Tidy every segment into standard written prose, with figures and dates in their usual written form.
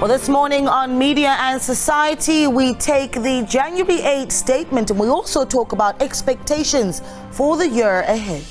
Well, this morning on Media and Society, we take the January 8 statement and we also talk about expectations for the year ahead.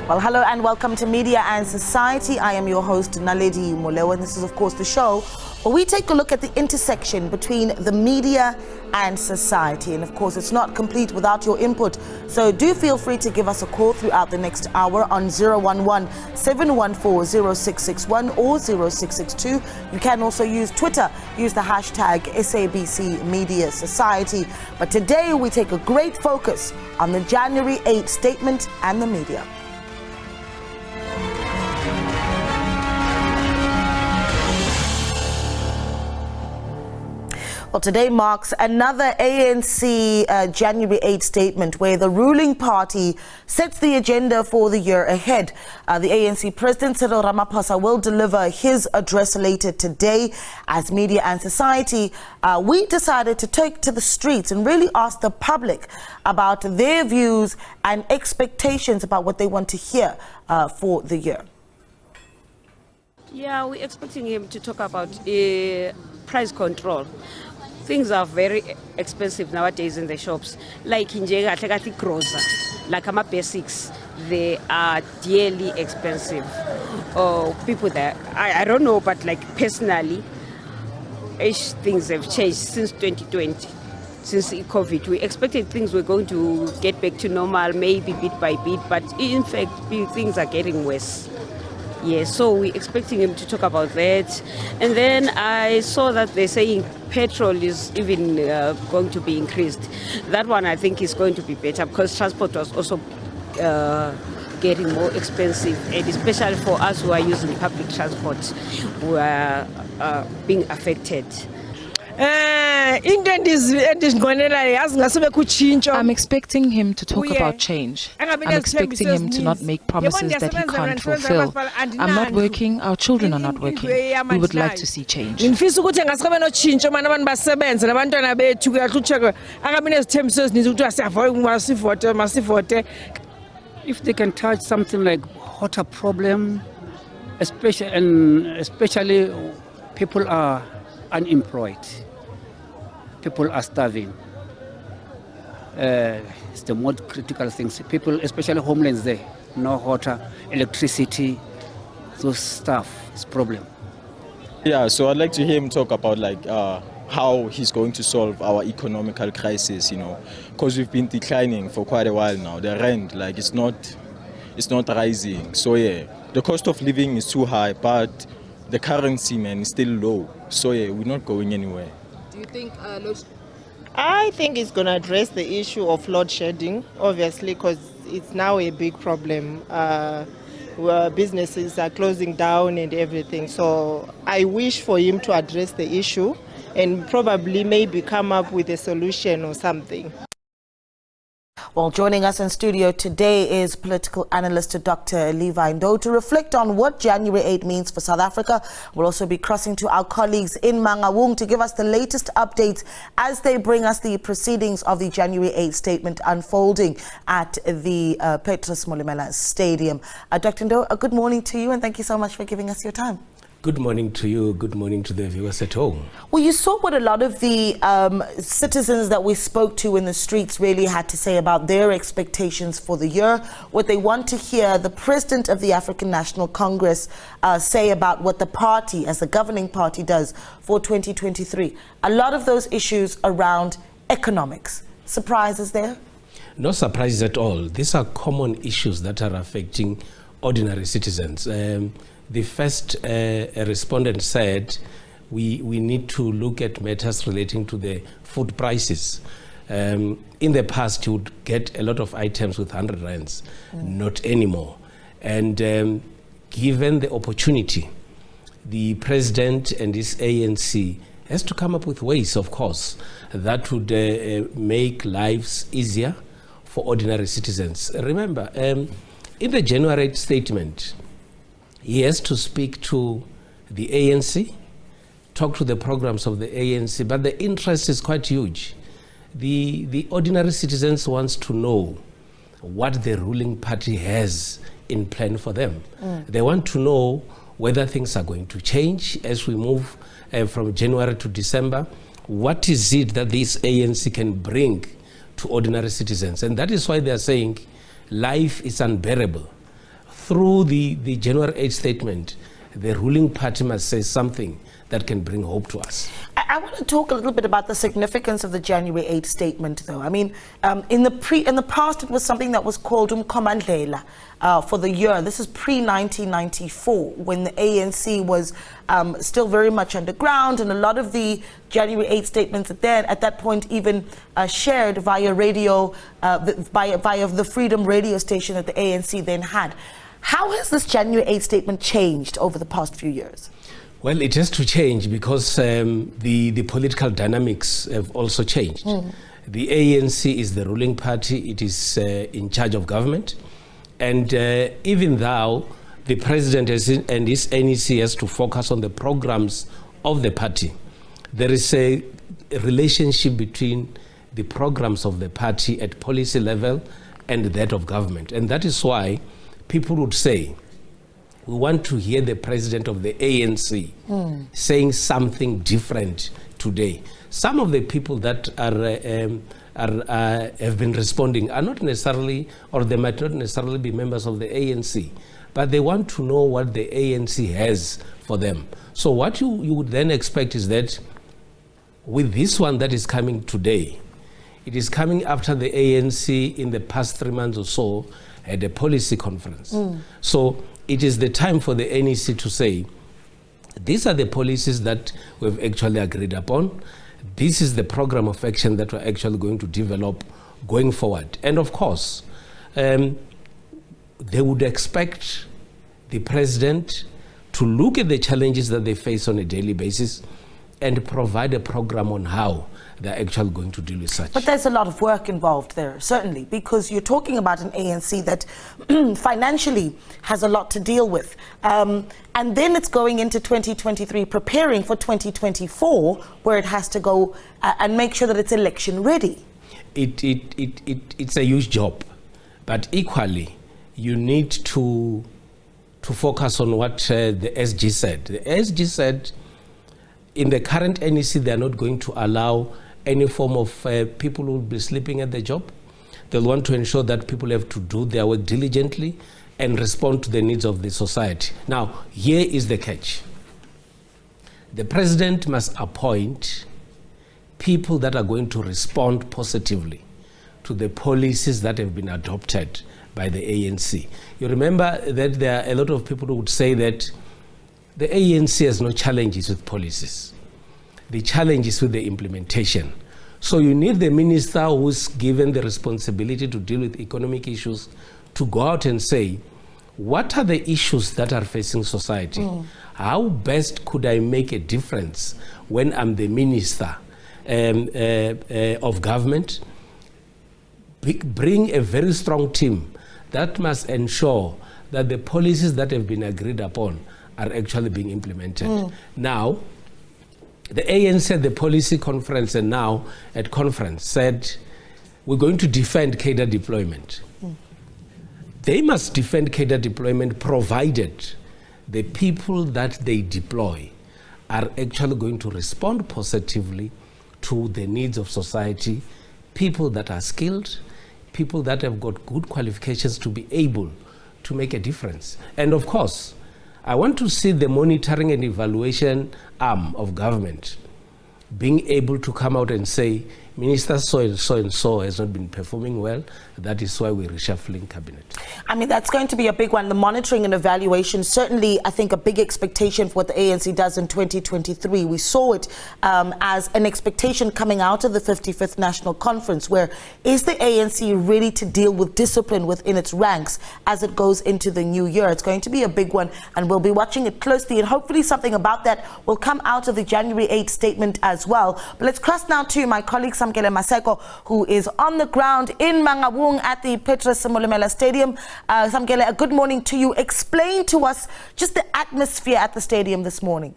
Well, hello and welcome to Media and Society. I am your host, Naledi Molewa, and this is, of course, the show where we take a look at the intersection between the media and society. And, of course, it's not complete without your input. So do feel free to give us a call throughout the next hour on 011-714-0661 or 0662. You can also use Twitter. Use the hashtag SABC Media Society. But today we take a great focus on the January 8 statement and the media. Well, today marks another ANC January 8 statement where the ruling party sets the agenda for the year ahead. The ANC President Cyril Ramaphosa will deliver his address later today. As Media and Society, we decided to take to the streets and really ask the public about their views and expectations about what they want to hear for the year. Yeah, we're expecting him to talk about price control. Things are very expensive nowadays in the shops. Like in Jega, grocer, like my basics, they are dearly expensive. People there, I don't know, but like personally, things have changed since 2020, since COVID. We expected things were going to get back to normal, maybe bit by bit, but in fact, things are getting worse. Yes, so we're expecting him to talk about that. And then I saw that they're saying petrol is even going to be increased. That one I think is going to be better because transport was also getting more expensive, and especially for us who are using public transport, who are being affected. I'm expecting him to talk about change. I'm expecting him to not make promises that he can't fulfill. I'm not working, our children are not working. We would like to see change. If they can touch something like water problem, especially people are unemployed. People are starving. It's the most critical things. People, especially homeless there, no water, electricity, those stuff is a problem. Yeah, so I'd like to hear him talk about how he's going to solve our economical crisis, because we've been declining for quite a while now. The rent, it's not rising. So yeah, the cost of living is too high, but the currency, man, is still low. So yeah, we're not going anywhere. Do you think I think it's going to address the issue of load shedding, obviously, because it's now a big problem. Where businesses are closing down and everything. So I wish for him to address the issue and probably maybe come up with a solution or something. Well, joining us in studio today is political analyst Dr. Levi Ndo to reflect on what January 8 means for South Africa. We'll also be crossing to our colleagues in Mangaung to give us the latest updates as they bring us the proceedings of the January 8 statement unfolding at the Petrus Molimela Stadium. Dr. Ndo, good morning to you and thank you so much for giving us your time. Good morning to you. Good morning to the viewers at home. Well, you saw what a lot of the citizens that we spoke to in the streets really had to say about their expectations for the year, what they want to hear the president of the African National Congress say about what the party, as the governing party, does for 2023. A lot of those issues around economics. Surprises there? No surprises at all. These are common issues that are affecting ordinary citizens. The first respondent said we need to look at matters relating to the food prices. In the past, you would get a lot of items with 100 rands, not anymore. And given the opportunity, the president and his ANC has to come up with ways, of course, that would make lives easier for ordinary citizens. Remember, in the January 8 statement, he has to speak to the ANC, talk to the programs of the ANC, but the interest is quite huge. The ordinary citizens wants to know what the ruling party has in plan for them. They want to know whether things are going to change as we move from January to December. What is it that this ANC can bring to ordinary citizens? And that is why they are saying life is unbearable. Through the January 8 statement, the ruling party must say something that can bring hope to us. I want to talk a little bit about the significance of the January 8 statement, though. I mean, in the past, it was something that was called Umkomandlela for the year. This is pre-1994, when the ANC was still very much underground, and a lot of the January 8 statements at that point even shared via radio, via the Freedom radio station that the ANC then had. How has this January 8 statement changed over the past few years? Well, it has to change because the political dynamics have also changed. The ANC is the ruling party. It is in charge of government. And even though the president and his NEC has to focus on the programs of the party, there is a relationship between the programs of the party at policy level and that of government. And that is why people would say, we want to hear the president of the ANC saying something different today. Some of the people that have been responding are not necessarily, or they might not necessarily be members of the ANC, but they want to know what the ANC has for them. So what you would then expect is that with this one that is coming today, it is coming after the ANC in the past 3 months or so had a policy conference. So it is the time for the NEC to say, these are the policies that we've actually agreed upon. This is the program of action that we're actually going to develop going forward. And of course, they would expect the president to look at the challenges that they face on a daily basis and provide a program on how they're actually going to deal with such. But there's a lot of work involved there, certainly, because you're talking about an ANC that financially has a lot to deal with. And then it's going into 2023, preparing for 2024, where it has to go and make sure that it's election ready. It's a huge job, but equally, you need to focus on what the SG said. The SG said, in the current NEC, they are not going to allow any form of people who will be sleeping at the job. They'll want to ensure that people have to do their work diligently and respond to the needs of the society. Now, here is the catch. The president must appoint people that are going to respond positively to the policies that have been adopted by the ANC. You remember that there are a lot of people who would say that the ANC has no challenges with policies. The challenge is with the implementation. So you need the minister who's given the responsibility to deal with economic issues to go out and say, what are the issues that are facing society? How best could I make a difference when I'm the minister of government? Bring a very strong team that must ensure that the policies that have been agreed upon are actually being implemented. Now, the ANC at the policy conference and now at conference said, we're going to defend cadre deployment. They must defend cadre deployment provided the people that they deploy are actually going to respond positively to the needs of society, people that are skilled, people that have got good qualifications to be able to make a difference. And of course, I want to see the monitoring and evaluation arm of government being able to come out and say, Minister so and so has not been performing well. That is why we're reshuffling cabinet. I mean, that's going to be a big one. The monitoring and evaluation, certainly, I think, a big expectation for what the ANC does in 2023. We saw it as an expectation coming out of the 55th National Conference, where is the ANC ready to deal with discipline within its ranks as it goes into the new year? It's going to be a big one, and we'll be watching it closely, and hopefully something about that will come out of the January 8 statement as well. But let's cross now to my colleague Samkele Maseko, who is on the ground in Mangabung at the Petrus Molomela Stadium. Samkele, a good morning to you. Explain to us just the atmosphere at the stadium this morning.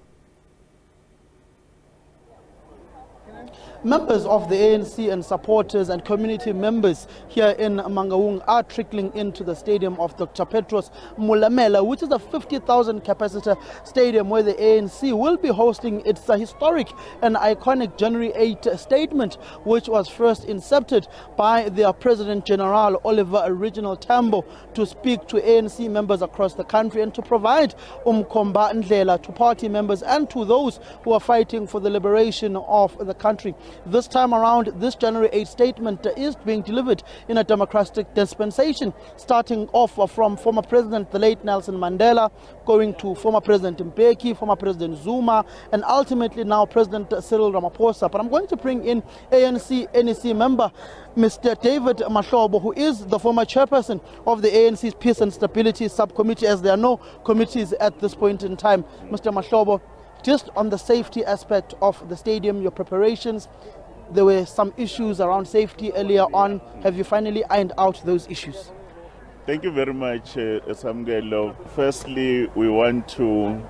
members of the ANC and supporters and community members here in Mangaung are trickling into the stadium of Dr. Petros Mulamela, which is a 50,000 capacity stadium where the ANC will be hosting its historic and iconic January 8 statement, which was first incepted by their President General Oliver Reginald Tambo to speak to ANC members across the country and to provide umkhomba ndlela to party members and to those who are fighting for the liberation of the country. This time around, this January 8 statement is being delivered in a democratic dispensation, starting off from former President, the late Nelson Mandela, going to former President Mbeki, former President Zuma, and ultimately now President Cyril Ramaphosa. But I'm going to bring in ANC NEC member Mr. David Mahlobo, who is the former chairperson of the ANC's Peace and Stability Subcommittee, as there are no committees at this point in time. Mr. Mahlobo, just on the safety aspect of the stadium, your preparations, there were some issues around safety earlier on. Have you finally ironed out those issues? Thank you very much, Samgelo. Firstly, we want to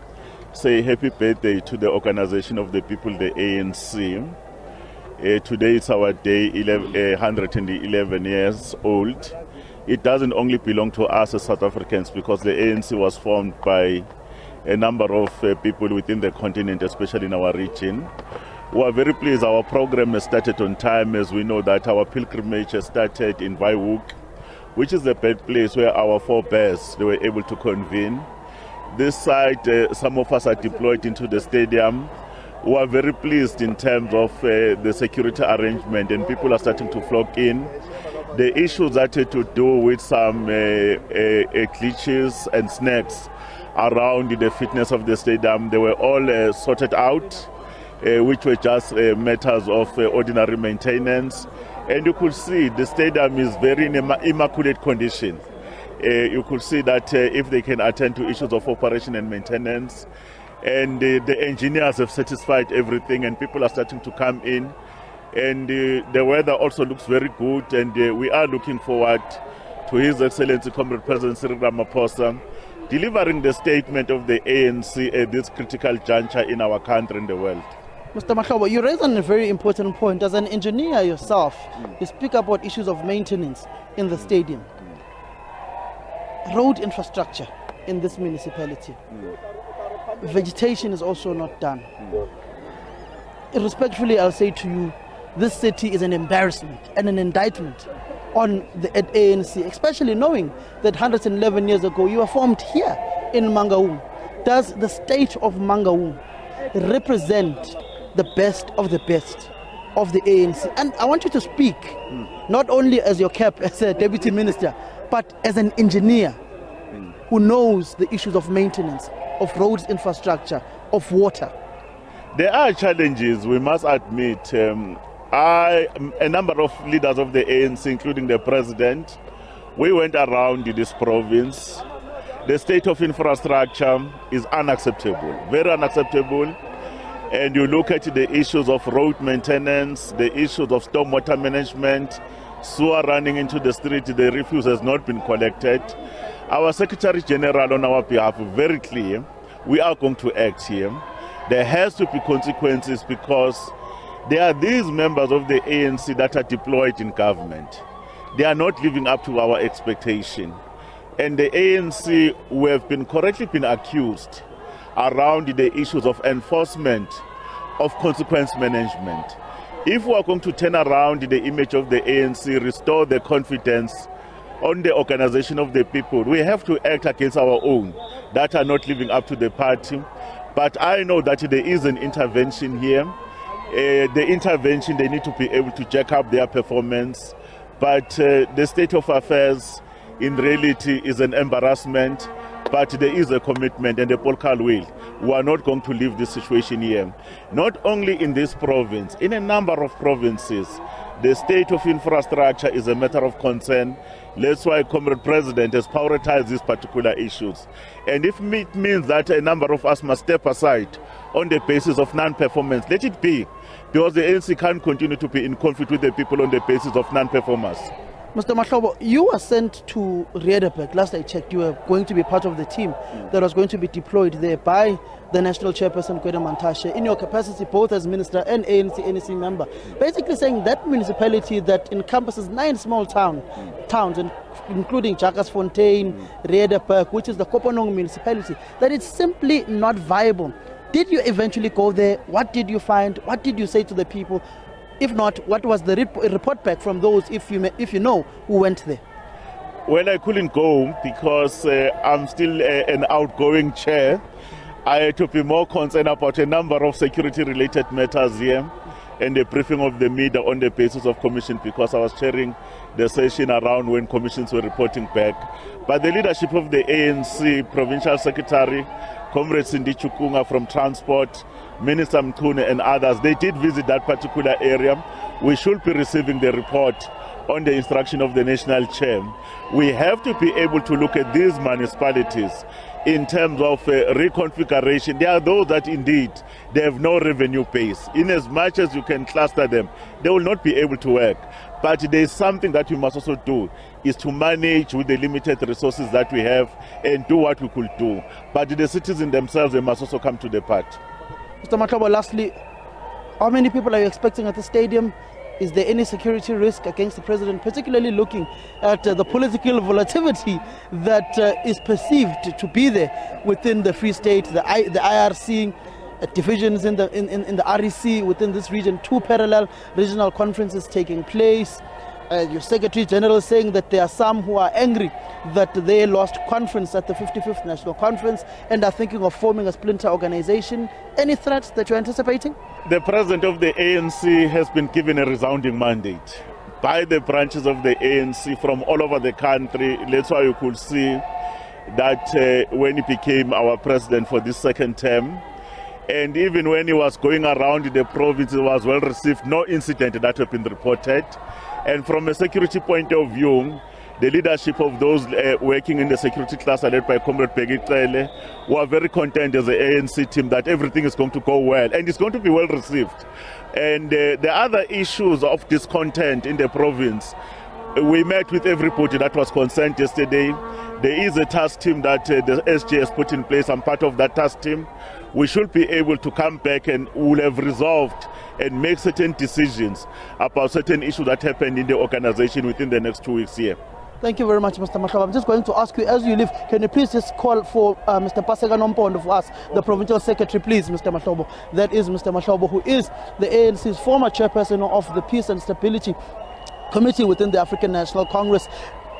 say happy birthday to the Organization of the People, the ANC. Today is our day, 111 years old. It doesn't only belong to us as South Africans, because the ANC was formed by a number of people within the continent, especially in our region. We are very pleased our program has started on time, as we know that our pilgrimage has started in Waihoek, which is the birthplace where our forebears they were able to convene. This side, some of us are deployed into the stadium. We are very pleased in terms of the security arrangement, and people are starting to flock in. The issues that had to do with some glitches and snags around the fitness of the stadium, they were all sorted out, which were just matters of ordinary maintenance. And you could see the stadium is very in immaculate condition. You could see that if they can attend to issues of operation and maintenance, and the engineers have satisfied everything, and people are starting to come in, and the weather also looks very good, and we are looking forward to His Excellency Comrade President Cyril Ramaphosa delivering the statement of the ANC at this critical juncture in our country and the world. Mr. Mahlobo, you raise a very important point. As an engineer yourself, you speak about issues of maintenance in the stadium. Road infrastructure in this municipality. Vegetation is also not done. Respectfully, I'll say to you, this city is an embarrassment and an indictment on the ANC, especially knowing that 111 years ago you were formed here in Mangaung. Does the state of Mangaung represent the best of the best of the ANC? And I want you to speak not only as your cap as a deputy minister, but as an engineer who knows the issues of maintenance, of roads infrastructure, of water. There are challenges, we must admit. A number of leaders of the ANC, including the president, we went around this province. The state of infrastructure is unacceptable, very unacceptable. And you look at the issues of road maintenance, the issues of stormwater management, sewer running into the street, the refuse has not been collected. Our Secretary General on our behalf is very clear. We are going to act here. There has to be consequences, because there are these members of the ANC that are deployed in government. They are not living up to our expectation. And the ANC, who have been correctly been accused around the issues of enforcement, of consequence management. If we are going to turn around the image of the ANC, restore the confidence on the organization of the people, we have to act against our own that are not living up to the party. But I know that there is an intervention here. The intervention, they need to be able to jack up their performance. But the state of affairs in reality is an embarrassment. But there is a commitment and a political will. We are not going to leave this situation here. Not only in this province, in a number of provinces, the state of infrastructure is a matter of concern. That's why Comrade President has prioritized these particular issues. And if it means that a number of us must step aside on the basis of non-performance, let it be. Because the ANC can't continue to be in conflict with the people on the basis of non-performance. Mr. Mahlobo, you were sent to Riedeburg. Last I checked, you were going to be part of the team that was going to be deployed there by the national chairperson, Gwede Mantashe, in your capacity both as minister and ANC member. Basically saying that municipality that encompasses 9 small towns, including Jagersfontein, Riedeburg, which is the Kopanong municipality, that it's simply not viable. Did you eventually go there? What did you find? What did you say to the people? If not, what was the report back from those, if you know, who went there? Well, I couldn't go because I'm still an outgoing chair. I had to be more concerned about a number of security-related matters here and the briefing of the media on the basis of commission, because I was chairing the session around when commissions were reporting back. But the leadership of the ANC Provincial Secretary, Comrade Cindy Chukunga from Transport, Minister Mkune and others, they did visit that particular area. We should be receiving the report on the instruction of the national chair. We have to be able to look at these municipalities in terms of reconfiguration. There are those that indeed they have no revenue base. In as much as you can cluster them, they will not be able to work. But there is something that we must also do, is to manage with the limited resources that we have and do what we could do. But the citizens themselves, they must also come to the part. Mr. Mahlobo, lastly, how many people are you expecting at the stadium? Is there any security risk against the president, particularly looking at the political volatility that is perceived to be there within the Free State, the IRC, divisions in the REC within this region, 2 parallel regional conferences taking place? Your Secretary General saying that there are some who are angry that they lost conference at the 55th National Conference and are thinking of forming a splinter organization. Any threats that you're anticipating? The president of the ANC has been given a resounding mandate by the branches of the ANC from all over the country. That's why you could see that when he became our president for this second term, and even when he was going around the province, it was well received. No incident that have been reported. And from a security point of view, the leadership of those working in the security cluster led by Comrade Peggy Cele were very content as the ANC team that everything is going to go well and it's going to be well received. And the other issues of discontent in the province, we met with everybody that was concerned yesterday. There is a task team that the SG has put in place. I'm part of that task team. We should be able to come back and we'll have resolved and make certain decisions about certain issues that happened in the organization within the next 2 weeks here. Thank you very much, Mr. Mahlobo. I'm just going to ask you, as you leave, can you please just call for Mr. Paseka Nompondo for us, the Provincial Secretary, please, Mr. Mahlobo. That is Mr. Mahlobo, who is the ANC's former chairperson of the Peace and Stability Committee within the African National Congress.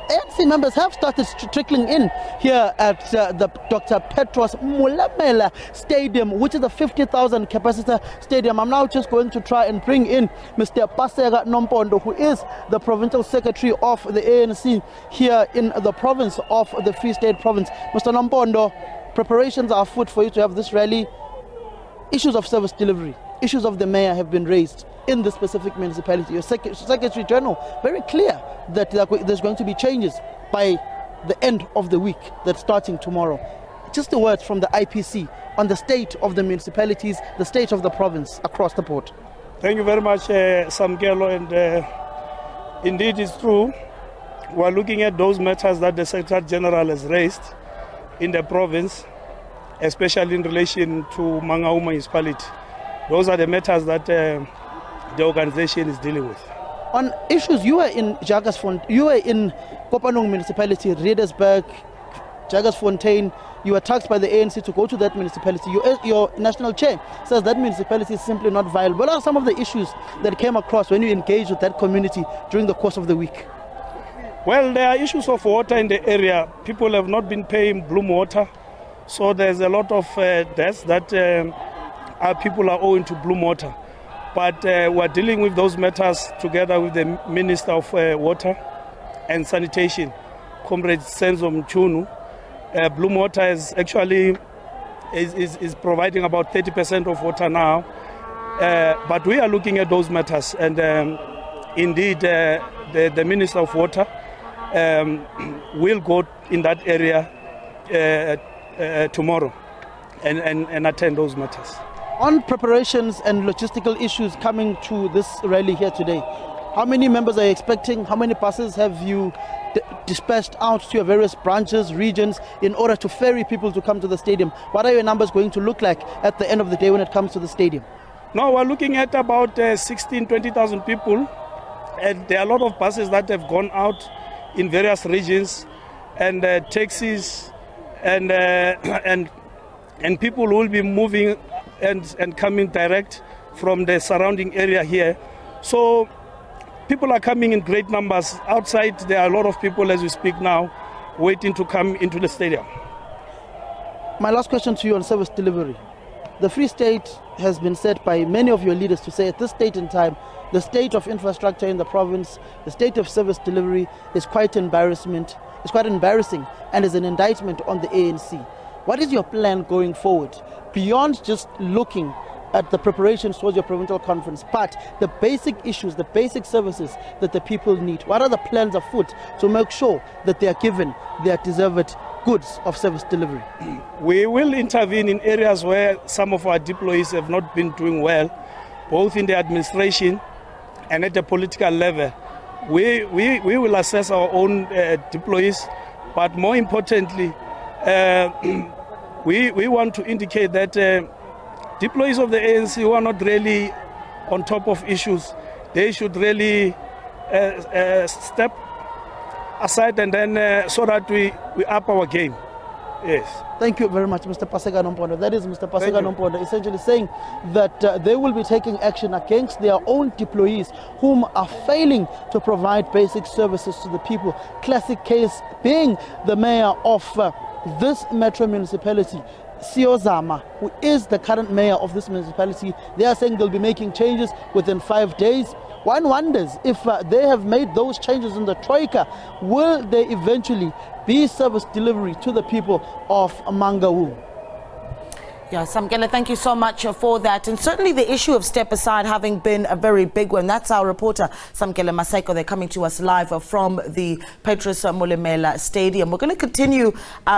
ANC members have started trickling in here at the Dr. Petros Mulamela Stadium, which is a 50,000 capacity stadium. I'm now just going to try and bring in Mr. Paseka Nompondo, who is the Provincial Secretary of the ANC here in the province of the Free State Province. Mr. Nompondo, preparations are afoot for you to have this rally. Issues of service delivery, issues of the mayor have been raised in the specific municipality. Your Secretary General, very clear that there's going to be changes by the end of the week, that's starting tomorrow. Just the words from the IPC on the state of the municipalities, the state of the province across the board. Thank you very much, Samkelo, and indeed it's true. We're looking at those matters that the Secretary General has raised in the province, especially in relation to Mangaung municipality. Those are the matters that the organization is dealing with. On issues, you were in Jagersfontein, you were in Kopanong municipality, Riedersburg, Jagersfontein. You were tasked by the ANC to go to that municipality. Your national chair says that municipality is simply not viable. What are some of the issues that came across when you engaged with that community during the course of the week? Well, there are issues of water in the area. People have not been paying Bloom Water. So there's a lot of debts that our people are owing to Bloom Water. But we're dealing with those matters together with the Minister of Water and Sanitation, Comrade Senzo Mchunu. Bloom Water is actually is providing about 30% of water now. But we are looking at those matters. And indeed, the Minister of Water will go in that area tomorrow and attend those matters. On preparations and logistical issues coming to this rally here today, How many members are you expecting? How many buses have you dispatched out to your various branches, regions, in order to ferry people to come to the stadium? What are your numbers going to look like at the end of the day when it comes to the stadium? No, we're looking at about 20,000 people. And there are a lot of buses that have gone out in various regions, and taxis, and people will be moving and coming direct from the surrounding area here. So people are coming in great numbers. Outside, there are a lot of people as we speak now waiting to come into the stadium. My last question to you on service delivery. The Free State has been said by many of your leaders to say at this state in time, the state of infrastructure in the province, the state of service delivery is quite embarrassing and is an indictment on the ANC. What is your plan going forward beyond just looking at the preparations towards your provincial conference, but the basic issues, the basic services that the people need? What are the plans afoot to make sure that they are given their deserved goods of service delivery? We will intervene in areas where some of our deployees have not been doing well, both in the administration and at the political level. We will assess our own deployees, but more importantly, we want to indicate that deployees of the ANC who are not really on top of issues, they should really step aside, and then so that we up our game. Yes. Thank you very much, Mr. Paseka Nompondo. That is Mr. Paseka Nompondo essentially saying that they will be taking action against their own deployees whom are failing to provide basic services to the people. Classic case being the mayor of this metro municipality, Siozama, who is the current mayor of this municipality. They are saying they'll be making changes within 5 days. One wonders if they have made those changes in the Troika, will they eventually be service delivery to the people of Mangaung? Yeah, Samkele, thank you so much for that. And certainly the issue of step aside having been a very big one. That's our reporter, Samkele Maseko. They're coming to us live from the Petrus Molemela Stadium. We're going to continue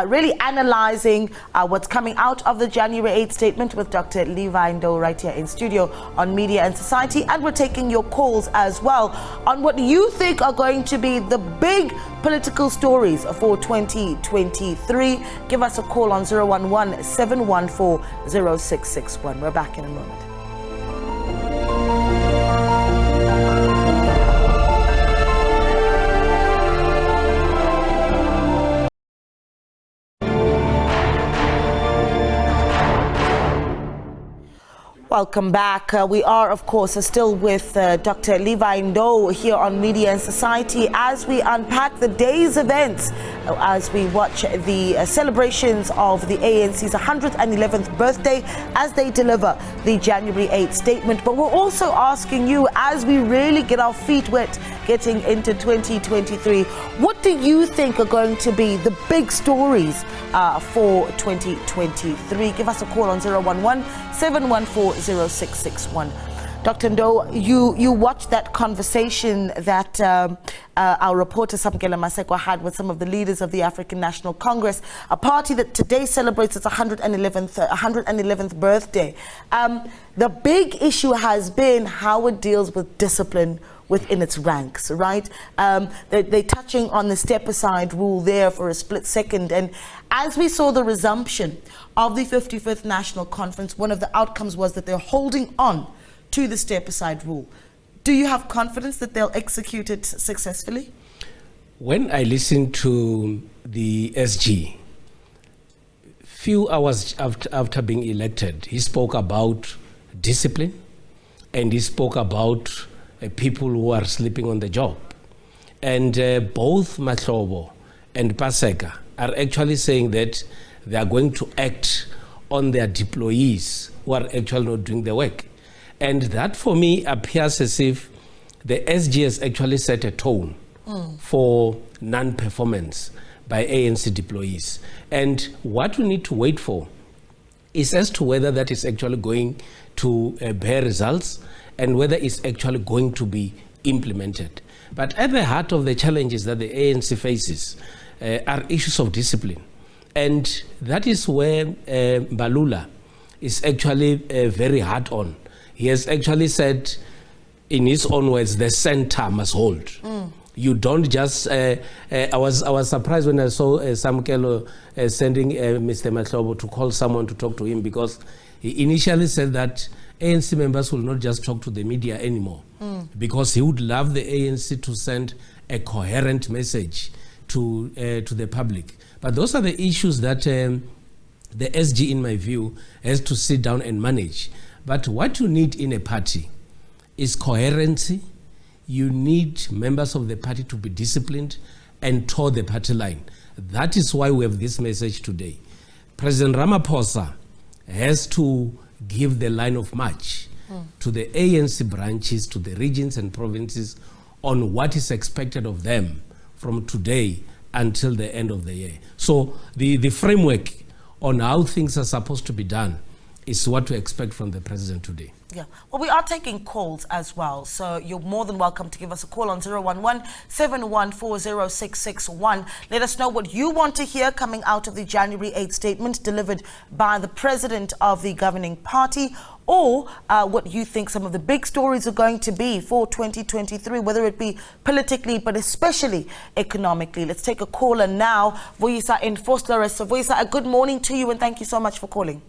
really analyzing what's coming out of the January 8th statement with Dr. Levi Ndo right here in studio on Media and Society. And we're taking your calls as well on what you think are going to be the big political stories for 2023. Give us a call on 011-714-0661. We're back in a moment. Welcome back. We are, of course, still with Dr. Levi Ndo here on Media and Society as we unpack the day's events, as we watch the celebrations of the ANC's 111th birthday as they deliver the January 8th statement. But we're also asking you, as we really get our feet wet getting into 2023, what do you think are going to be the big stories for 2023? Give us a call on 011-714-0661. Dr. Ndo, you watched that conversation that our reporter Samkele Maseko had with some of the leaders of the African National Congress, a party that today celebrates its 111th birthday. The big issue has been how it deals with discipline within its ranks, right? They're touching on the step-aside rule there for a split second. And as we saw the resumption of the 55th National Conference, one of the outcomes was that they're holding on to the step-aside rule. Do you have confidence that they'll execute it successfully? When I listened to the SG, few hours after being elected, he spoke about discipline, and he spoke about people who are sleeping on the job. And both Mahlobo and Paseka are actually saying that they are going to act on their deployees who are actually not doing the work. And that, for me, appears as if the SG has actually set a tone for non-performance by ANC deployees. And what we need to wait for is as to whether that is actually going to bear results and whether it's actually going to be implemented. But at the heart of the challenges that the ANC faces are issues of discipline. And that is where Balula is actually very hard on. He has actually said in his own words, the center must hold. You don't just. I was surprised when I saw Samkelo sending Mr. Mahlobo to call someone to talk to him, because he initially said that ANC members will not just talk to the media anymore, because he would love the ANC to send a coherent message to the public. But those are the issues that the SG, in my view, has to sit down and manage. But what you need in a party is coherency. You need members of the party to be disciplined and toe the party line. That is why we have this message today. President Ramaphosa has to give the line of march to the ANC branches, to the regions and provinces on what is expected of them from today until the end of the year. So the framework on how things are supposed to be done is what we expect from the president today. Yeah, well, we are taking calls as well, so you're more than welcome to give us a call on 011-714-0661. Let us know what you want to hear coming out of the January 8th statement delivered by the president of the governing party, or what you think some of the big stories are going to be for 2023, whether it be politically, but especially economically. Let's take a caller now. Voisa in Forstler. So Voisa, a good morning to you, and thank you so much for calling.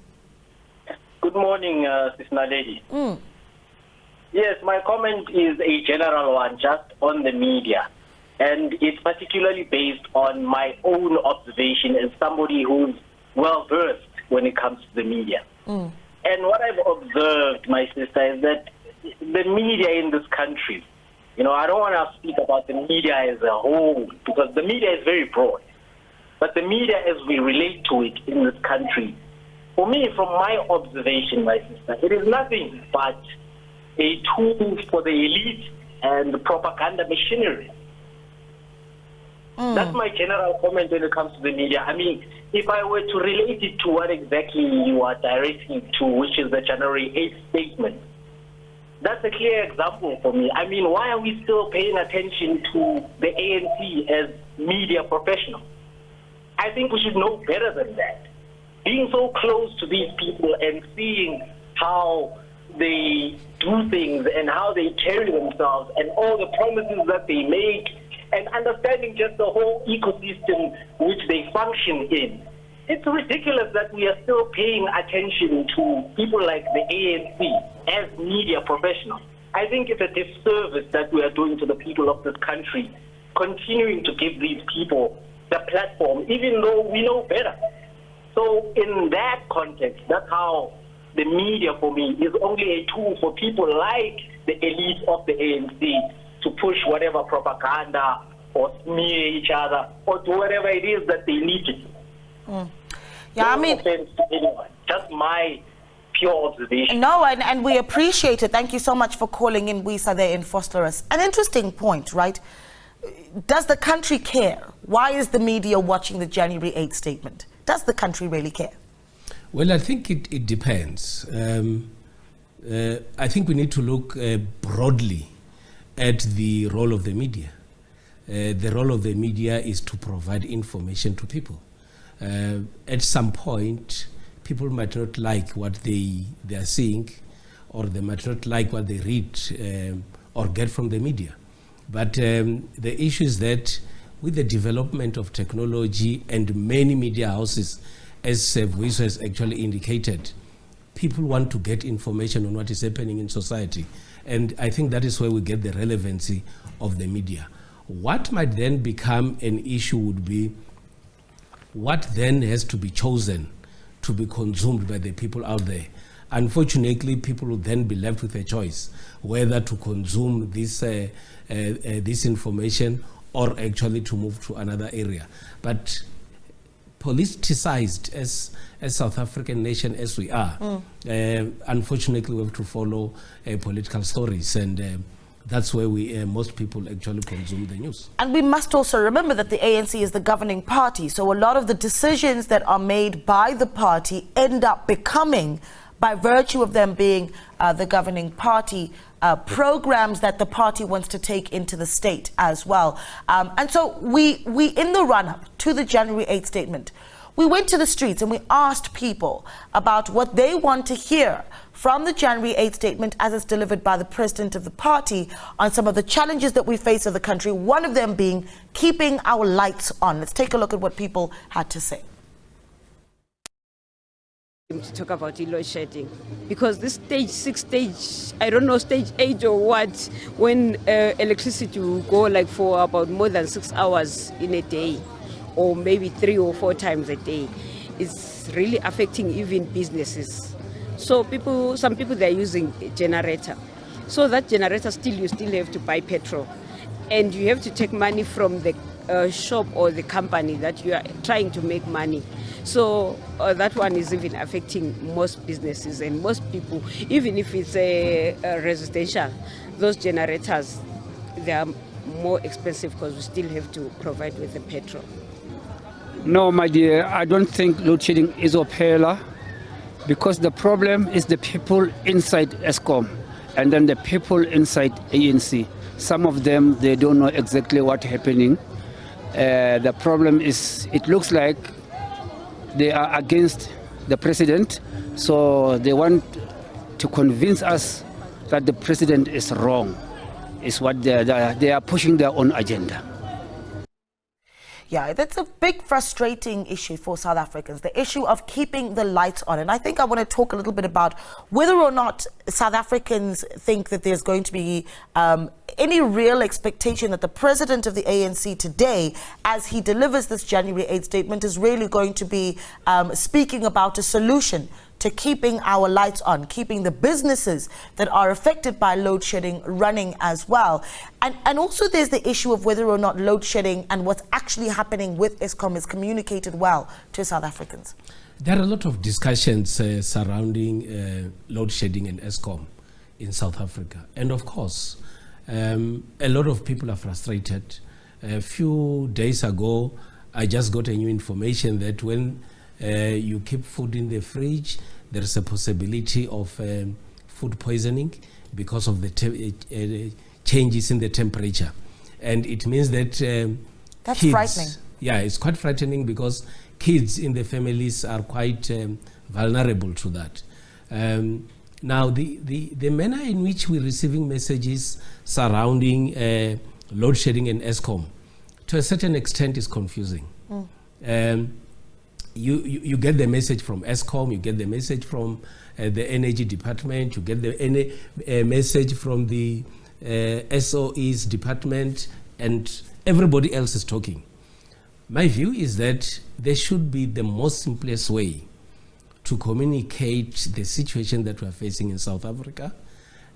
Good morning, Sister Lady. Yes, my comment is a general one, just on the media. And it's particularly based on my own observation as somebody who's well-versed when it comes to the media. And what I've observed, my sister, is that the media in this country, you know, I don't want to speak about the media as a whole, because the media is very broad. But the media as we relate to it in this country, for me, from my observation, my sister, it is nothing but a tool for the elite and the propaganda machinery. That's my general comment when it comes to the media. I mean, if I were to relate it to what exactly you are directing to, which is the January 8th statement, that's a clear example for me. I mean, why are we still paying attention to the ANC as media professionals? I think we should know better than that. Being so close to these people and seeing how they do things and how they carry themselves and all the promises that they make, and understanding just the whole ecosystem which they function in. It's ridiculous that we are still paying attention to people like the ANC as media professionals. I think it's a disservice that we are doing to the people of this country, continuing to give these people the platform, even though we know better. So in that context, that's how the media for me is only a tool for people like the elite of the ANC to push whatever propaganda or smear each other or do whatever it is that they need to do. Yeah, No I mean, offense to anyone, just my pure observation. No, and we appreciate it. Thank you so much for calling in, Wisa, there in Forstler. An interesting point, right? Does the country care? Why is the media watching the January 8th statement? Does the country really care? Well, I think it depends. I think we need to look broadly at the role of the media. The role of the media is to provide information to people. At some point, people might not like what they are seeing, or they might not like what they read or get from the media. But the issue is that with the development of technology and many media houses, as Voice has actually indicated, people want to get information on what is happening in society. And I think that is where we get the relevancy of the media. What might then become an issue would be what then has to be chosen to be consumed by the people out there. Unfortunately, people will then be left with a choice whether to consume this information or actually to move to another area. But politicized as South African nation as we are, unfortunately we have to follow political stories, and that's where most people actually consume the news. And we must also remember that the ANC is the governing party, so a lot of the decisions that are made by the party end up becoming, by virtue of them being the governing party, programs that the party wants to take into the state as well. And so we in the run-up to the January 8th statement, We went to the streets and we asked people about what they want to hear from the January 8th statement as it's delivered by the president of the party on some of the challenges that we face in the country, one of them being keeping our lights on. Let's take a look at what people had to say. To talk about load shedding, because this stage 6, I don't know, stage 8 or what, when electricity will go like for about more than 6 hours in a day, or maybe 3 or 4 times a day, it's really affecting even businesses. So some people they're using a generator. So that generator you still have to buy petrol, and you have to take money from the shop or the company that you are trying to make money. So that one is even affecting most businesses and most people. Even if it's a residential, those generators, they are more expensive because we still have to provide with the petrol. No, my dear, I don't think load shedding is a failure, because the problem is the people inside ESCOM and then the people inside ANC. Some of them, they don't know exactly what's happening. The problem is, it looks like they are against the president, so they want to convince us that the president is wrong. Is what they are pushing their own agenda. Yeah, that's a big frustrating issue for South Africans, the issue of keeping the lights on. And I think I want to talk a little bit about whether or not South Africans think that there's going to be any real expectation that the president of the ANC today, as he delivers this January 8th statement, is really going to be speaking about a solution to keeping our lights on, keeping the businesses that are affected by load shedding running as well. And also there's the issue of whether or not load shedding and what's actually happening with ESCOM is communicated well to South Africans. There are a lot of discussions surrounding load shedding and ESCOM in South Africa. And of course, a lot of people are frustrated. A few days ago, I just got a new information that when you keep food in the fridge, there is a possibility of food poisoning because of the changes in the temperature. And it means that that's kids, frightening. Yeah, it's quite frightening because kids in the families are quite vulnerable to that. Now, the manner in which we're receiving messages surrounding load shedding and ESCOM, to a certain extent, is confusing. You get the message from ESCOM, you get the message from the Energy Department, you get the message from the SOE's department, and everybody else is talking. My view is that there should be the most simplest way to communicate the situation that we're facing in South Africa,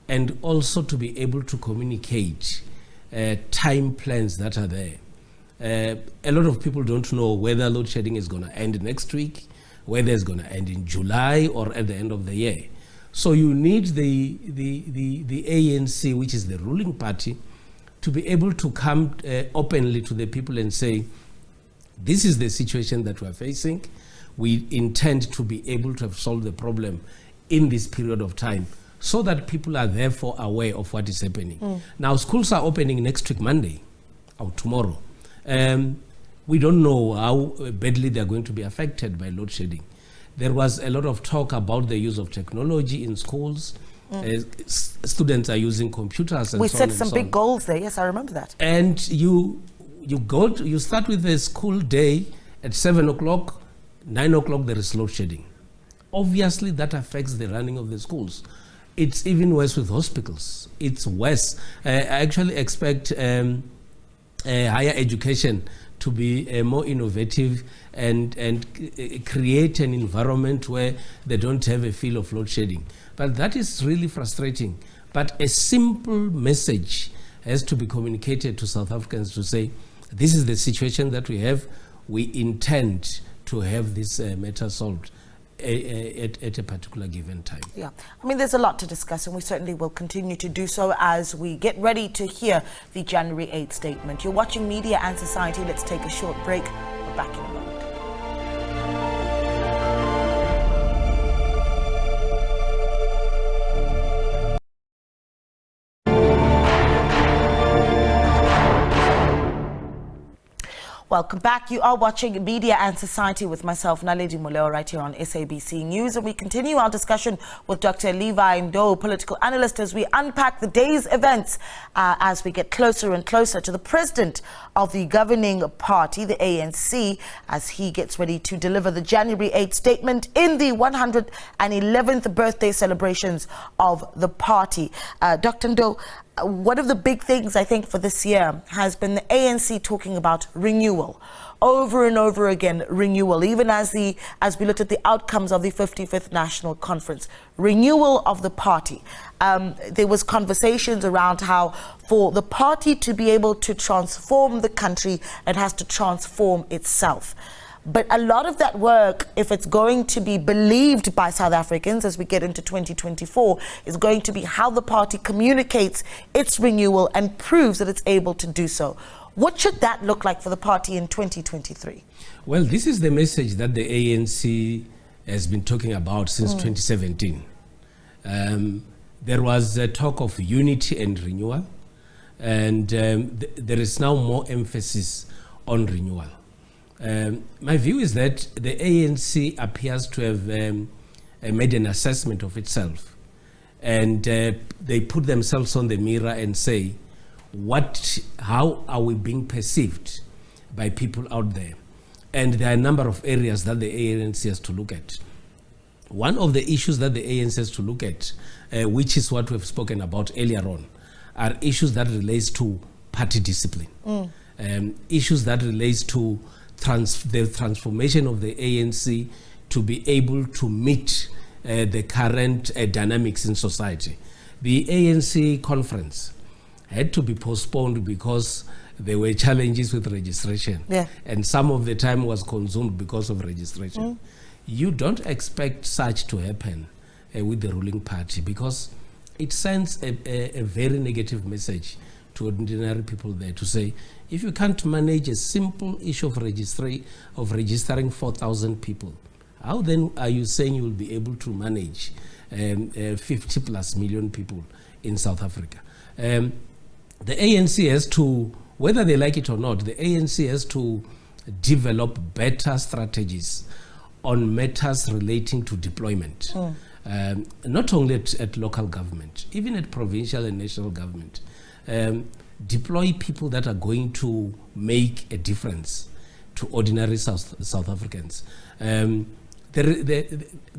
and also to be able to communicate time plans that are there. A lot of people don't know whether load shedding is going to end next week, whether it's going to end in July or at the end of the year. So you need the ANC, which is the ruling party, to be able to come openly to the people and say, this is the situation that we're facing. We intend to be able to have solved the problem in this period of time, so that people are therefore aware of what is happening. Now, schools are opening next week, Monday, or tomorrow. We don't know how badly they're going to be affected by load shedding. There was a lot of talk about the use of technology in schools. Students are using computers and we so on. We set some big goals there. Yes, I remember that. And you start with the school day at 7 o'clock, 9 o'clock there is load shedding. Obviously that affects the running of the schools. It's even worse with hospitals. It's worse. I actually expect higher education to be more innovative and create an environment where they don't have a feel of load shedding. But that is really frustrating. But a simple message has to be communicated to South Africans to say, this is the situation that we have. We intend to have this matter solved at a particular given time. Yeah, I mean, there's a lot to discuss, and we certainly will continue to do so as we get ready to hear the January 8th statement. You're watching Media and Society. Let's take a short break. We're back in a moment. Welcome back. You are watching Media and Society with myself, Naledi Moleo, right here on SABC News. And we continue our discussion with Dr. Levi Ndo, political analyst, as we unpack the day's events as we get closer and closer to the president of the governing party, the ANC, as he gets ready to deliver the January 8th statement in the 111th birthday celebrations of the party. Dr. Ndo, one of the big things I think for this year has been the ANC talking about renewal. Over and over again, renewal, even as we looked at the outcomes of the 55th National Conference. Renewal of the party. There was conversations around how for the party to be able to transform the country, it has to transform itself. But a lot of that work, if it's going to be believed by South Africans as we get into 2024, is going to be how the party communicates its renewal and proves that it's able to do so. What should that look like for the party in 2023? Well, this is the message that the ANC has been talking about since 2017. There was a talk of unity and renewal, and there is now more emphasis on renewal. My view is that the ANC appears to have made an assessment of itself, and they put themselves on the mirror and say, how are we being perceived by people out there? And there are a number of areas that the ANC has to look at. One of the issues that the ANC has to look at, which is what we've spoken about earlier on, are issues that relates to party discipline, issues that relates to the transformation of the ANC to be able to meet the current dynamics in society. The ANC conference had to be postponed because there were challenges with registration, and some of the time was consumed because of registration. You don't expect such to happen with the ruling party, because it sends a very negative message to ordinary people there to say, if you can't manage a simple issue of registering 4,000 people, how then are you saying you will be able to manage 50 plus million people in South Africa? The ANC has to, whether they like it or not, the ANC has to develop better strategies on matters relating to deployment. Not only at local government, even at provincial and national government. Deploy people that are going to make a difference to ordinary South Africans. There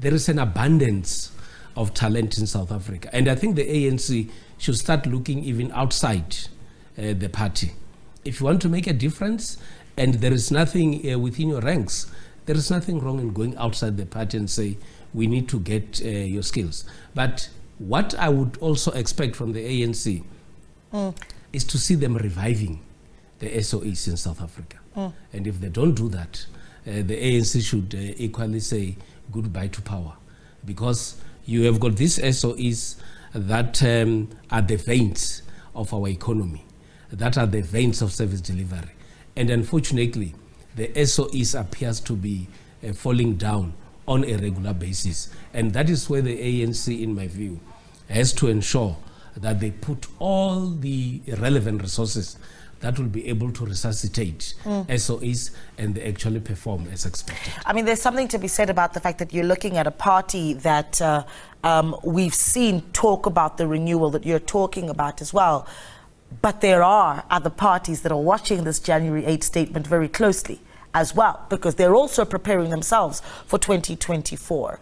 is an abundance of talent in South Africa, and I think the ANC should start looking even outside the party. If you want to make a difference and there is nothing within your ranks, there is nothing wrong in going outside the party and say, we need to get your skills. But what I would also expect from the ANC is to see them reviving the SOEs in South Africa. And if they don't do that, the ANC should equally say goodbye to power, because you have got these SOEs that are the veins of our economy, that are the veins of service delivery. And unfortunately, the SOEs appears to be falling down on a regular basis. And that is where the ANC, in my view, has to ensure that they put all the relevant resources that will be able to resuscitate SOEs and they actually perform as expected. I mean, there's something to be said about the fact that you're looking at a party that we've seen talk about the renewal that you're talking about as well. But there are other parties that are watching this January 8th statement very closely as well, because they're also preparing themselves for 2024.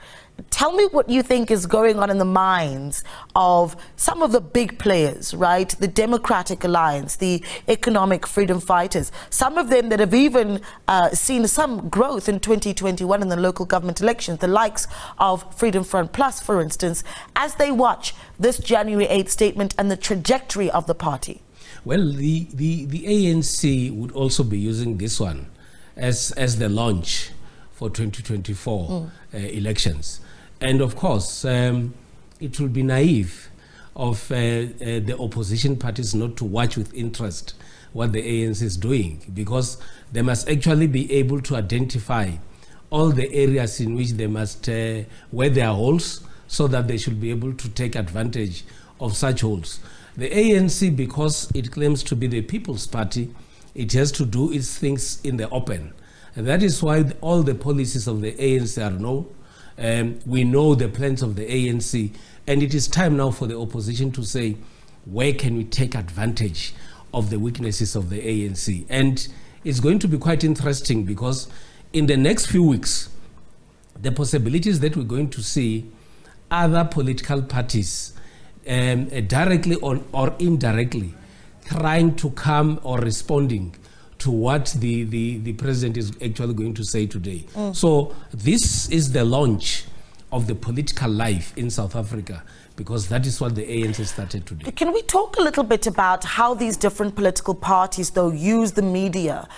Tell me what you think is going on in the minds of some of the big players, right? The Democratic Alliance, the Economic Freedom Fighters, some of them that have even seen some growth in 2021 in the local government elections, the likes of Freedom Front Plus, for instance, as they watch this January 8th statement and the trajectory of the party. Well, the ANC would also be using this one as the launch for 2024 elections. And of course, it will be naive of the opposition parties not to watch with interest what the ANC is doing, because they must actually be able to identify all the areas in which they must wear their holes, so that they should be able to take advantage of such holes. The ANC, because it claims to be the People's Party, It has to do its things in the open. And that is why all the policies of the ANC are known. We know the plans of the ANC. And it is time now for the opposition to say, where can we take advantage of the weaknesses of the ANC? And it's going to be quite interesting because in the next few weeks, the possibilities that we're going to see other political parties directly or indirectly trying to come or responding to what the president is actually going to say today. So this is the launch of the political life in South Africa, because that is what the ANC started today. Can we talk a little bit about how these different political parties, though, use the media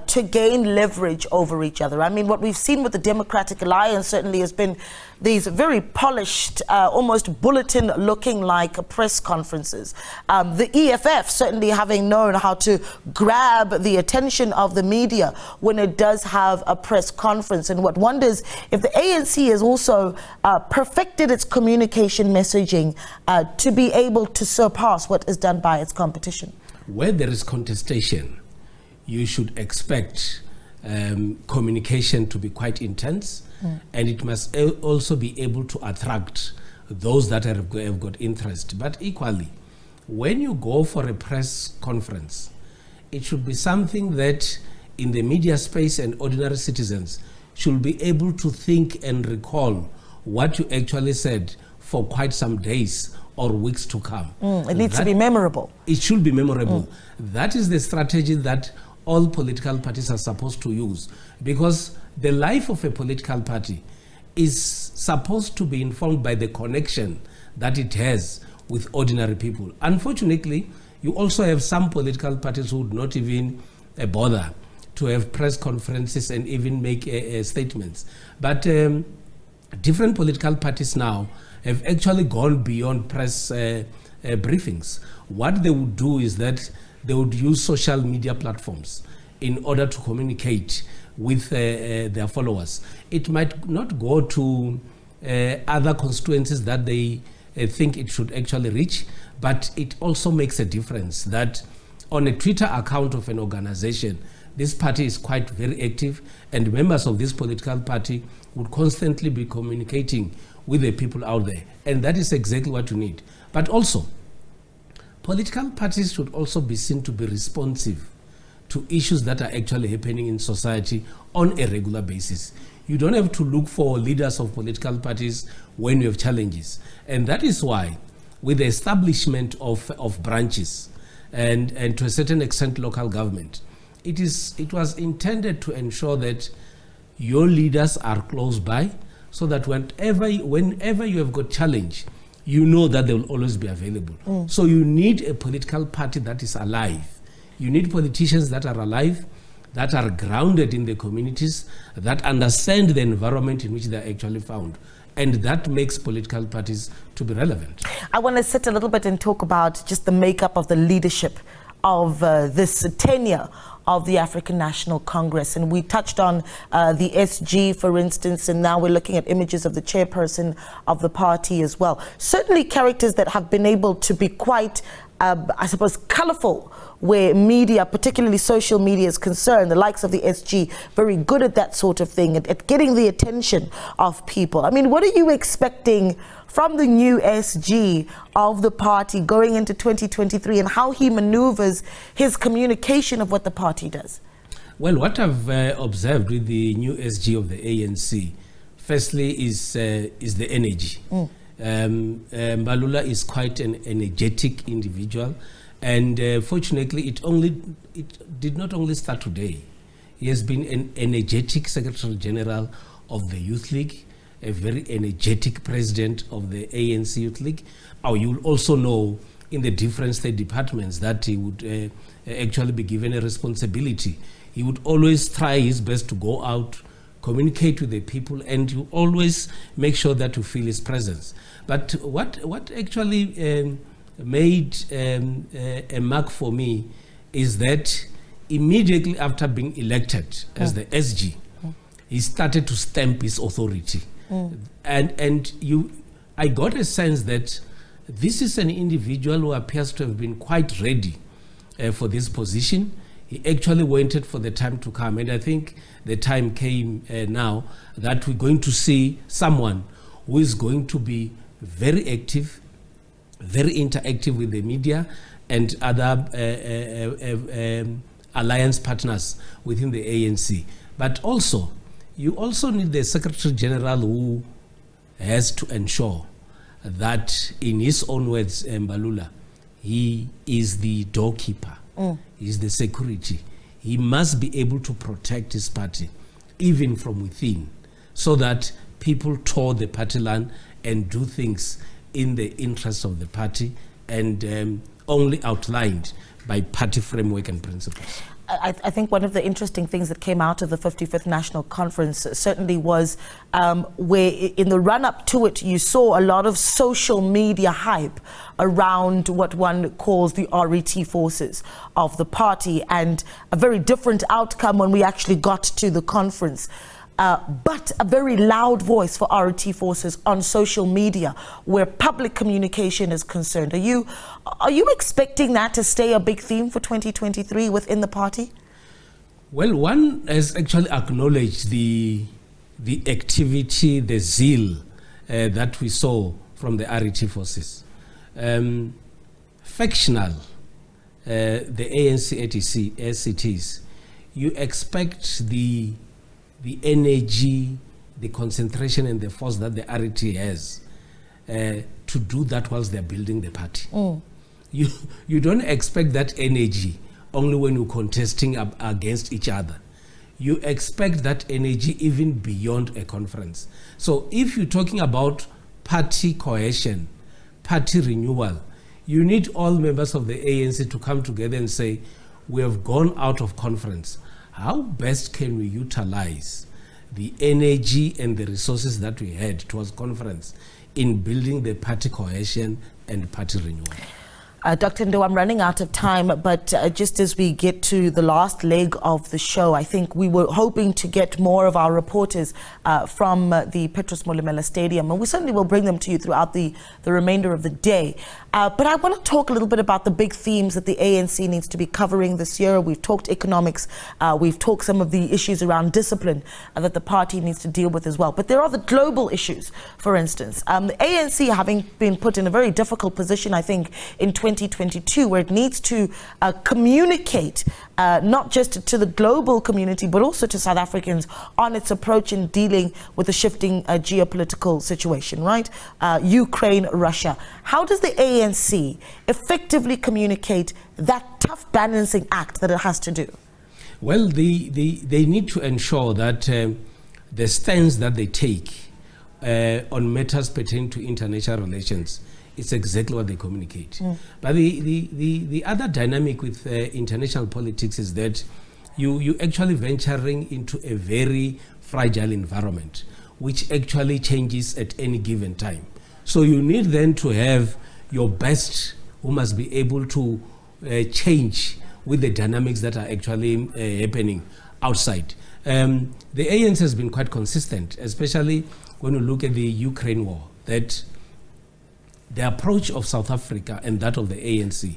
to gain leverage over each other? I mean, what we've seen with the Democratic Alliance certainly has been these very polished, almost bulletin-looking like press conferences. The EFF certainly having known how to grab the attention of the media when it does have a press conference. And what wonders if the ANC has also perfected its communication messaging to be able to surpass what is done by its competition. Where there is contestation, you should expect communication to be quite intense, and it must also be able to attract those that have got interest. But equally, when you go for a press conference, it should be something that in the media space and ordinary citizens should be able to think and recall what you actually said for quite some days or weeks to come. It needs to be memorable. It should be memorable. That is the strategy that all political parties are supposed to use, because the life of a political party is supposed to be informed by the connection that it has with ordinary people. Unfortunately, you also have some political parties who would not even bother to have press conferences and even make statements. But different political parties now have actually gone beyond press briefings. What they would do is that they would use social media platforms in order to communicate with their followers. It might not go to other constituencies that they think it should actually reach, but it also makes a difference that on a Twitter account of an organization, this party is quite very active, and members of this political party would constantly be communicating with the people out there. And that is exactly what you need. But also, political parties should also be seen to be responsive to issues that are actually happening in society on a regular basis. You don't have to look for leaders of political parties when you have challenges. And that is why, with the establishment of branches and to a certain extent local government, it was intended to ensure that your leaders are close by, so that whenever you have got challenge, you know that they will always be available. So you need a political party that is alive. You need politicians that are alive, that are grounded in the communities, that understand the environment in which they are actually found. And that makes political parties to be relevant. I want to sit a little bit and talk about just the makeup of the leadership of this tenure of the African National Congress. And we touched on the SG, for instance, and now we're looking at images of the chairperson of the party as well. Certainly characters that have been able to be quite, I suppose, colorful where media, particularly social media, is concerned. The likes of the SG, very good at that sort of thing, at getting the attention of people. I mean, what are you expecting from the new SG of the party going into 2023, and how he maneuvers his communication of what the party does? Well, what I've observed with the new SG of the ANC, firstly, is the energy. Mbalula is quite an energetic individual, and fortunately, it did not only start today. He has been an energetic Secretary General of the Youth League, a very energetic president of the ANC Youth League. You will also know in the different state departments that he would actually be given a responsibility. He would always try his best to go out, communicate with the people, and you always make sure that you feel his presence. But what actually made a mark for me is that immediately after being elected as the SG, he started to stamp his authority. And I got a sense that this is an individual who appears to have been quite ready for this position. He actually waited for the time to come. And I think the time came now that we're going to see someone who is going to be very active, very interactive with the media and other alliance partners within the ANC. But also, you also need the Secretary General who has to ensure that, in his own words, Mbalula, he is the doorkeeper, he is the security. He must be able to protect his party, even from within, so that people toe the party line and do things in the interest of the party and only outlined by party framework and principles. I think one of the interesting things that came out of the 55th National Conference certainly was where in the run-up to it, you saw a lot of social media hype around what one calls the RET forces of the party, and a very different outcome when we actually got to the conference. But a very loud voice for RET forces on social media where public communication is concerned. Are you expecting that to stay a big theme for 2023 within the party? Well, one has actually acknowledged the activity, the zeal that we saw from the RET forces. Factional, the ANC ACTs, you expect the energy, the concentration and the force that the RET has to do that whilst they're building the party. You don't expect that energy only when you're contesting against each other. You expect that energy even beyond a conference. So if you're talking about party cohesion, party renewal, you need all members of the ANC to come together and say, we have gone out of conference. How best can we utilize the energy and the resources that we had towards conference in building the party cohesion and party renewal? Dr. Ndo, I'm running out of time, but just as we get to the last leg of the show, I think we were hoping to get more of our reporters from the Petrus Molemela Stadium, and we certainly will bring them to you throughout the remainder of the day. But I want to talk a little bit about the big themes that the ANC needs to be covering this year. We've talked economics, we've talked some of the issues around discipline that the party needs to deal with as well. But there are the global issues, for instance. The ANC having been put in a very difficult position, I think, in 2022, where it needs to communicate not just to the global community, but also to South Africans on its approach in dealing with the shifting geopolitical situation, right? Ukraine, Russia. How does the ANC effectively communicate that tough balancing act that it has to do? Well, they need to ensure that the stance that they take on matters pertaining to international relations, it's exactly what they communicate. But the other dynamic with international politics is that you actually venturing into a very fragile environment, which actually changes at any given time. So you need then to have your best, who must be able to change with the dynamics that are actually happening outside. The ANC has been quite consistent, especially when you look at the Ukraine war, that the approach of South Africa and that of the ANC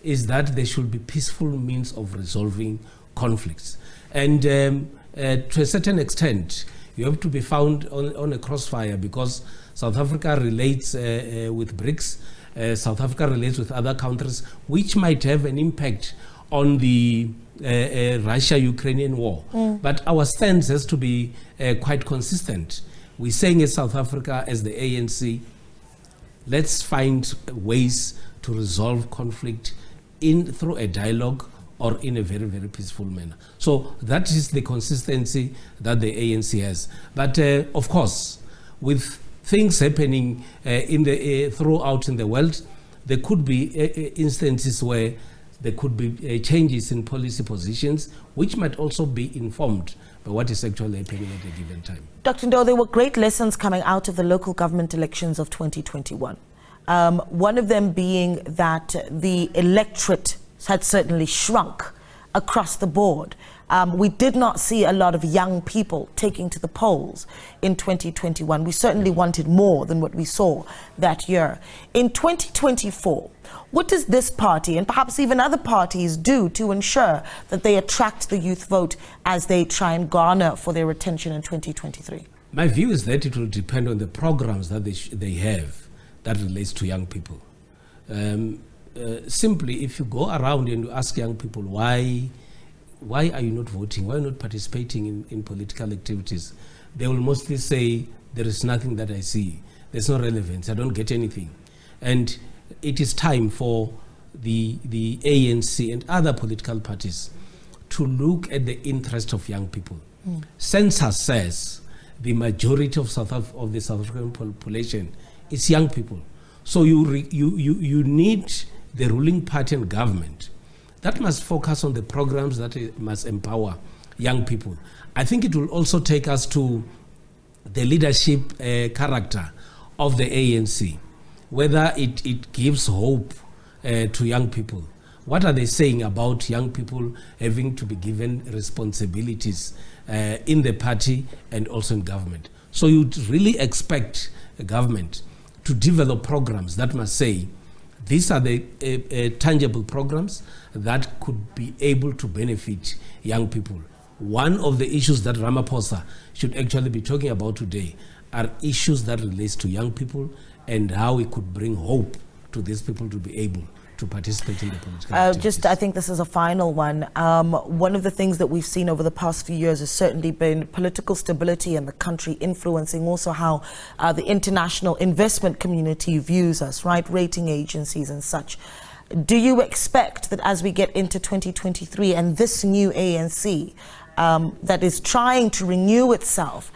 is that there should be peaceful means of resolving conflicts. And to a certain extent, you have to be found on a crossfire, because South Africa relates with BRICS, South Africa relates with other countries, which might have an impact on the Russia-Ukrainian war. But our stance has to be quite consistent. We're saying as South Africa, as the ANC, let's find ways to resolve conflict through a dialogue or in a very, very peaceful manner. So that is the consistency that the ANC has. But of course, with things happening throughout in the world, there could be instances where there could be changes in policy positions, which might also be informed by what is actually happening at a given time. Dr. Ndo, there were great lessons coming out of the local government elections of 2021. One of them being that the electorate had certainly shrunk across the board. we did not see a lot of young people taking to the polls in 2021. We certainly wanted more than what we saw that year. In 2024, what does this party and perhaps even other parties do to ensure that they attract the youth vote as they try and garner for their attention in 2023? My view is that it will depend on the programs that they have that relates to young people. Simply, if you go around and you ask young people why are you not voting, why are you not participating in political activities, they will mostly say, there is nothing that I see, there's no relevance, I don't get anything. And it is time for the ANC and other political parties to look at the interest of young people. Census says the majority of the South African population is young people. So you need the ruling party and government that must focus on the programs that must empower young people. I think it will also take us to the leadership character of the ANC, whether it gives hope to young people. What are they saying about young people having to be given responsibilities in the party and also in government? So you'd really expect the government to develop programs that must say, these are the tangible programs that could be able to benefit young people. One of the issues that Ramaphosa should actually be talking about today are issues that relates to young people and how we could bring hope to these people to be able to participate in the political activities. I think this is a final one. One of the things that we've seen over the past few years has certainly been political stability in the country, influencing also how the international investment community views us, right? Rating agencies and such. Do you expect that as we get into 2023 and this new ANC that is trying to renew itself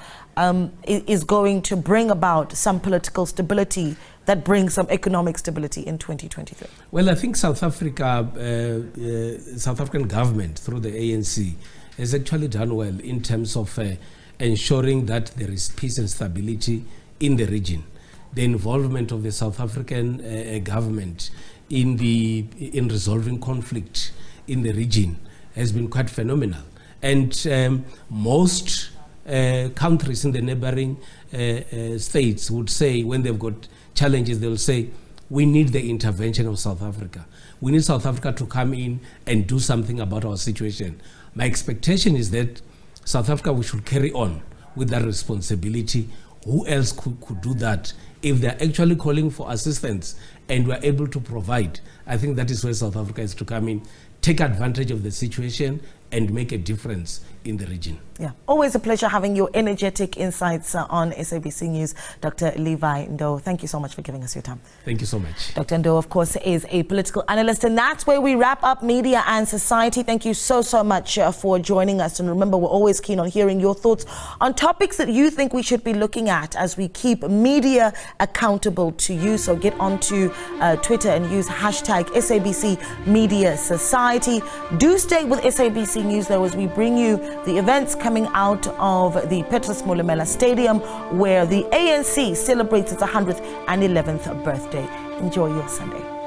is going to bring about some political stability that brings some economic stability in 2023? Well, I think South African government through the ANC has actually done well in terms of ensuring that there is peace and stability in the region. The involvement of the South African government in resolving conflict in the region has been quite phenomenal. And most countries in the neighboring states would say, when they've got challenges, they'll say, we need the intervention of South Africa. We need South Africa to come in and do something about our situation. My expectation is that South Africa, we should carry on with that responsibility. Who else could do that? If they're actually calling for assistance and we're able to provide, I think that is where South Africa is to come in, take advantage of the situation and make a difference in the region. Yeah, always a pleasure having your energetic insights on SABC News, Dr. Levi Ndou. Thank you so much for giving us your time. Thank you so much. Dr. Ndou, of course, is a political analyst, and that's where we wrap up Media and Society. Thank you so much for joining us. And remember, we're always keen on hearing your thoughts on topics that you think we should be looking at as we keep media accountable to you. So get onto Twitter and use hashtag SABC Media Society. Do stay with SABC News, though, as we bring you the events coming out of the Petrus Molemela Stadium, where the ANC celebrates its 111th birthday. Enjoy your Sunday.